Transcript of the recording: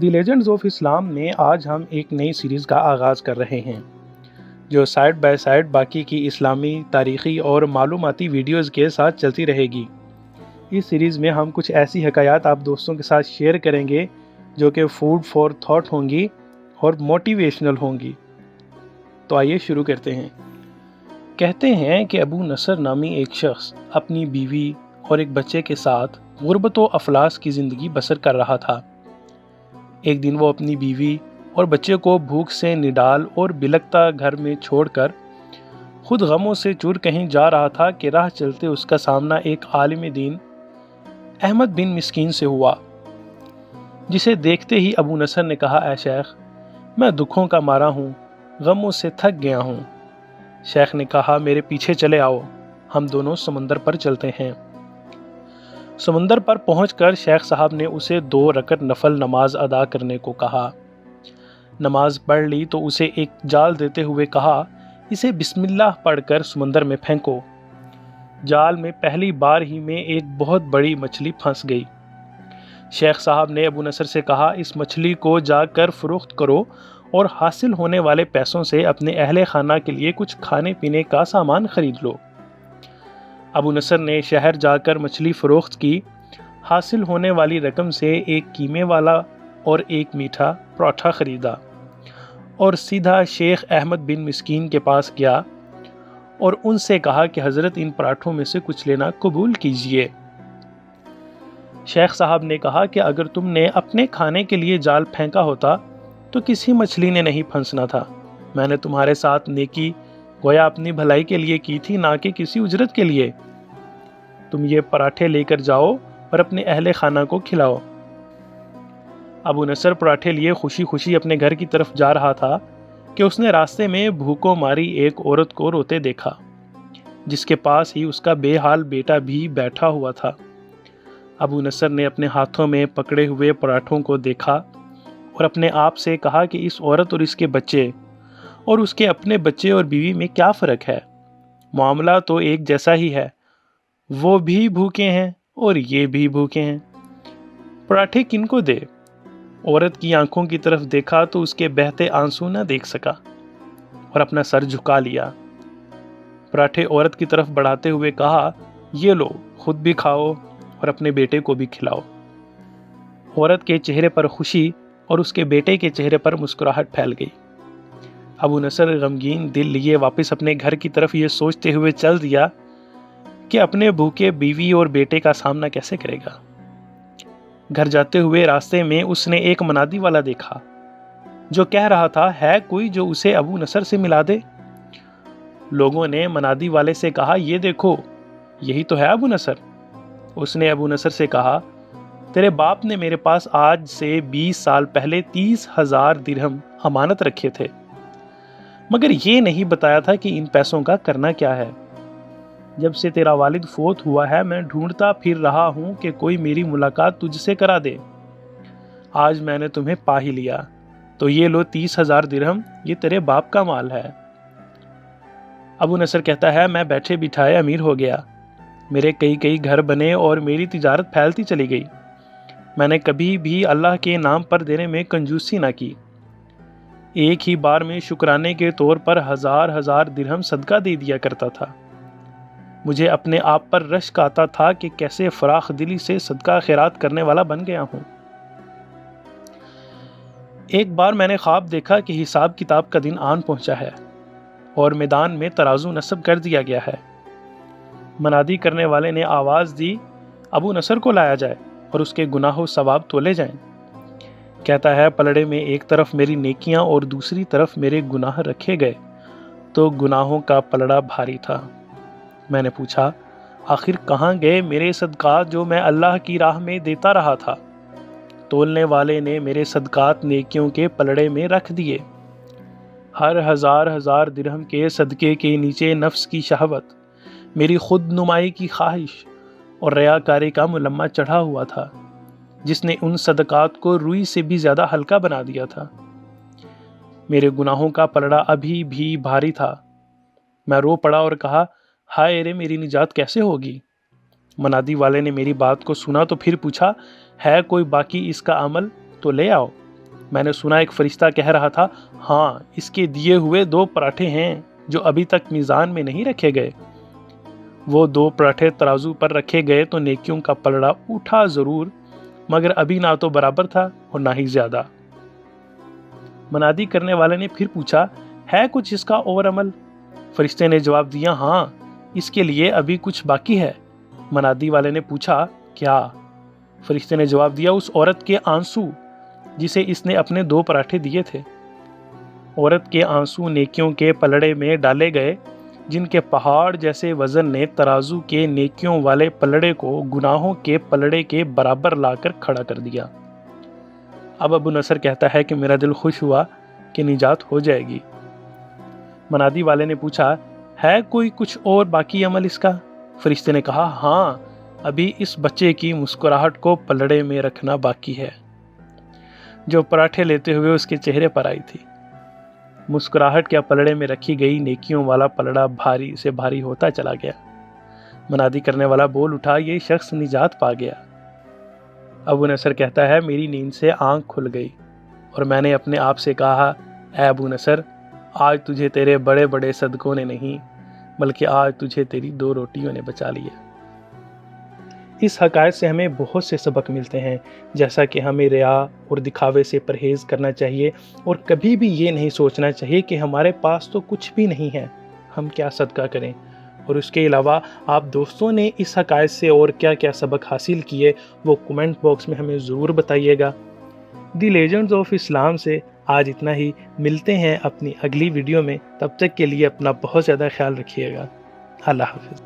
The legends of اسلام میں آج ہم ایک نئی سیریز کا آغاز کر رہے ہیں جو سائڈ بائی سائڈ باقی کی اسلامی تاریخی اور معلوماتی ویڈیوز کے ساتھ چلتی رہے گی۔ اس سیریز میں ہم کچھ ایسی حکایات آپ دوستوں کے ساتھ شیئر کریں گے جو کہ فوڈ فار تھاٹ ہوں گی اور موٹیویشنل ہوں گی۔ تو آئیے شروع کرتے ہیں۔ کہتے ہیں کہ ابو نصر نامی ایک شخص اپنی بیوی اور ایک بچے کے ساتھ غربت و افلاس کی زندگی بسر کر رہا تھا۔ ایک دن وہ اپنی بیوی اور بچے کو بھوک سے نڈال اور بلکتا گھر میں چھوڑ کر خود غموں سے چور کہیں جا رہا تھا کہ راہ چلتے اس کا سامنا ایک عالم دین احمد بن مسکین سے ہوا، جسے دیکھتے ہی ابو نصر نے کہا، اے شیخ، میں دکھوں کا مارا ہوں، غموں سے تھک گیا ہوں۔ شیخ نے کہا، میرے پیچھے چلے آؤ، ہم دونوں سمندر پر چلتے ہیں۔ سمندر پر پہنچ کر شیخ صاحب نے اسے 2 رکعت نفل نماز ادا کرنے کو کہا۔ نماز پڑھ لی تو اسے ایک جال دیتے ہوئے کہا، اسے بسم اللہ پڑھ کر سمندر میں پھینکو۔ جال میں پہلی بار ہی میں ایک بہت بڑی مچھلی پھنس گئی۔ شیخ صاحب نے ابو نصر سے کہا، اس مچھلی کو جا کر فروخت کرو اور حاصل ہونے والے پیسوں سے اپنے اہل خانہ کے لیے کچھ کھانے پینے کا سامان خرید لو۔ ابو نصر نے شہر جا کر مچھلی فروخت کی، حاصل ہونے والی رقم سے ایک قیمے والا اور ایک میٹھا پراٹھا خریدا اور سیدھا شیخ احمد بن مسکین کے پاس گیا اور ان سے کہا کہ حضرت ان پراٹھوں میں سے کچھ لینا قبول کیجئے۔ شیخ صاحب نے کہا کہ اگر تم نے اپنے کھانے کے لیے جال پھینکا ہوتا تو کسی مچھلی نے نہیں پھنسنا تھا۔ میں نے تمہارے ساتھ نیکی گویا اپنی بھلائی کے لیے کی تھی، نہ کہ کسی اجرت کے لیے۔ تم یہ پراٹھے لے کر جاؤ اور اپنے اہل خانہ کو کھلاؤ۔ ابو نصر پراٹھے لیے خوشی خوشی اپنے گھر کی طرف جا رہا تھا کہ اس نے راستے میں بھوکوں ماری ایک عورت کو روتے دیکھا، جس کے پاس ہی اس کا بے حال بیٹا بھی بیٹھا ہوا تھا۔ ابو نصر نے اپنے ہاتھوں میں پکڑے ہوئے پراٹھوں کو دیکھا اور اپنے آپ سے کہا کہ اس عورت اور اس کے بچے اور اس کے اپنے بچے اور بیوی میں کیا فرق ہے؟ معاملہ تو ایک جیسا ہی ہے، وہ بھی بھوکے ہیں اور یہ بھی بھوکے ہیں۔ پراٹھے کن کو دے؟ عورت کی آنکھوں کی طرف دیکھا تو اس کے بہتے آنسو نہ دیکھ سکا اور اپنا سر جھکا لیا۔ پراٹھے عورت کی طرف بڑھاتے ہوئے کہا، یہ لو، خود بھی کھاؤ اور اپنے بیٹے کو بھی کھلاؤ۔ عورت کے چہرے پر خوشی اور اس کے بیٹے کے چہرے پر مسکراہٹ پھیل گئی۔ ابو نصر غمگین دل لیے واپس اپنے گھر کی طرف یہ سوچتے ہوئے چل دیا کہ اپنے بھوکے بیوی اور بیٹے کا سامنا کیسے کرے گا۔ گھر جاتے ہوئے راستے میں اس نے ایک منادی والا دیکھا جو کہہ رہا تھا، ہے کوئی جو اسے ابو نصر سے ملا دے؟ لوگوں نے منادی والے سے کہا، یہ دیکھو، یہی تو ہے ابو نصر۔ اس نے ابو نصر سے کہا، تیرے باپ نے میرے پاس آج سے 20 سال پہلے 30,000 درہم امانت رکھے تھے، مگر یہ نہیں بتایا تھا کہ ان پیسوں کا کرنا کیا ہے۔ جب سے تیرا والد فوت ہوا ہے میں ڈھونڈتا پھر رہا ہوں کہ کوئی میری ملاقات تجھ سے کرا دے۔ آج میں نے تمہیں پا ہی لیا، تو یہ لو 30,000 درہم، یہ تیرے باپ کا مال ہے۔ ابو نصر کہتا ہے، میں بیٹھے بٹھائے امیر ہو گیا، میرے کئی گھر بنے اور میری تجارت پھیلتی چلی گئی۔ میں نے کبھی بھی اللہ کے نام پر دینے میں کنجوسی نہ کی۔ ایک ہی بار میں شکرانے کے طور پر ہزار درہم صدقہ دے دیا کرتا تھا۔ مجھے اپنے آپ پر رشک آتا تھا کہ کیسے فراخ دلی سے صدقہ خیرات کرنے والا بن گیا ہوں۔ ایک بار میں نے خواب دیکھا کہ حساب کتاب کا دن آن پہنچا ہے اور میدان میں ترازو نصب کر دیا گیا ہے۔ منادی کرنے والے نے آواز دی، ابو نصر کو لایا جائے اور اس کے گناہ و ثواب تولے جائیں۔ کہتا ہے، پلڑے میں ایک طرف میری نیکیاں اور دوسری طرف میرے گناہ رکھے گئے تو گناہوں کا پلڑا بھاری تھا۔ میں نے پوچھا، آخر کہاں گئے میرے صدقات جو میں اللہ کی راہ میں دیتا رہا تھا؟ تولنے والے نے میرے صدقات نیکیوں کے پلڑے میں رکھ دیے۔ ہر ہزار درہم کے صدقے کے نیچے نفس کی شہوت، میری خود نمائی کی خواہش اور ریاکاری کا ملمہ چڑھا ہوا تھا، جس نے ان صدقات کو روئی سے بھی زیادہ ہلکا بنا دیا تھا۔ میرے گناہوں کا پلڑا ابھی بھی بھاری تھا۔ میں رو پڑا اور کہا، ہائے رے، میری نجات کیسے ہوگی؟ منادی والے نے میری بات کو سنا تو پھر پوچھا، ہے کوئی باقی اس کا عمل؟ تو لے آؤ۔ میں نے سنا ایک فرشتہ کہہ رہا تھا، ہاں اس کے دیے ہوئے 2 پراٹھے ہیں جو ابھی تک میزان میں نہیں رکھے گئے۔ وہ 2 پراٹھے ترازو پر رکھے گئے تو نیکیوں کا پلڑا اٹھا ضرور، مگر ابھی نہ تو برابر تھا اور نہ ہی زیادہ۔ منادی کرنے والے نے پھر پوچھا، ہے کچھ اس کا اور عمل؟ فرشتے نے جواب دیا، ہاں اس کے لیے ابھی کچھ باقی ہے۔ منادی والے نے پوچھا، کیا؟ فرشتے نے جواب دیا، اس عورت کے آنسو جسے اس نے اپنے 2 پراٹھے دیے تھے۔ عورت کے آنسو نیکیوں کے پلڑے میں ڈالے گئے، جن کے پہاڑ جیسے وزن نے ترازو کے نیکیوں والے پلڑے کو گناہوں کے پلڑے کے برابر لا کر کھڑا کر دیا۔ اب ابو نصر کہتا ہے کہ میرا دل خوش ہوا کہ نجات ہو جائے گی۔ منادی والے نے پوچھا، ہے کوئی کچھ اور باقی عمل اس کا؟ فرشتے نے کہا، ہاں ابھی اس بچے کی مسکراہٹ کو پلڑے میں رکھنا باقی ہے، جو پراٹھے لیتے ہوئے اس کے چہرے پر آئی تھی۔ مسکراہٹ کے پلڑے میں رکھی گئی نیکیوں والا پلڑا بھاری سے بھاری ہوتا چلا گیا۔ منادی کرنے والا بول اٹھا، یہ شخص نجات پا گیا۔ ابو نصر کہتا ہے، میری نیند سے آنکھ کھل گئی اور میں نے اپنے آپ سے کہا، اے ابو نصر، آج تجھے تیرے بڑے بڑے صدقوں نے نہیں بلکہ آج تجھے تیری 2 روٹیوں نے بچا لیا۔ اس حقائق سے ہمیں بہت سے سبق ملتے ہیں، جیسا کہ ہمیں ریا اور دکھاوے سے پرہیز کرنا چاہیے اور کبھی بھی یہ نہیں سوچنا چاہیے کہ ہمارے پاس تو کچھ بھی نہیں ہے، ہم کیا صدقہ کریں۔ اور اس کے علاوہ آپ دوستوں نے اس حقائق سے اور کیا کیا سبق حاصل کیے وہ کمنٹ باکس میں ہمیں ضرور بتائیے گا۔ دی لیجنڈز آف اسلام سے آج اتنا ہی، ملتے ہیں اپنی اگلی ویڈیو میں، تب تک کے لیے اپنا بہت زیادہ خیال رکھیے گا۔ اللہ حافظ۔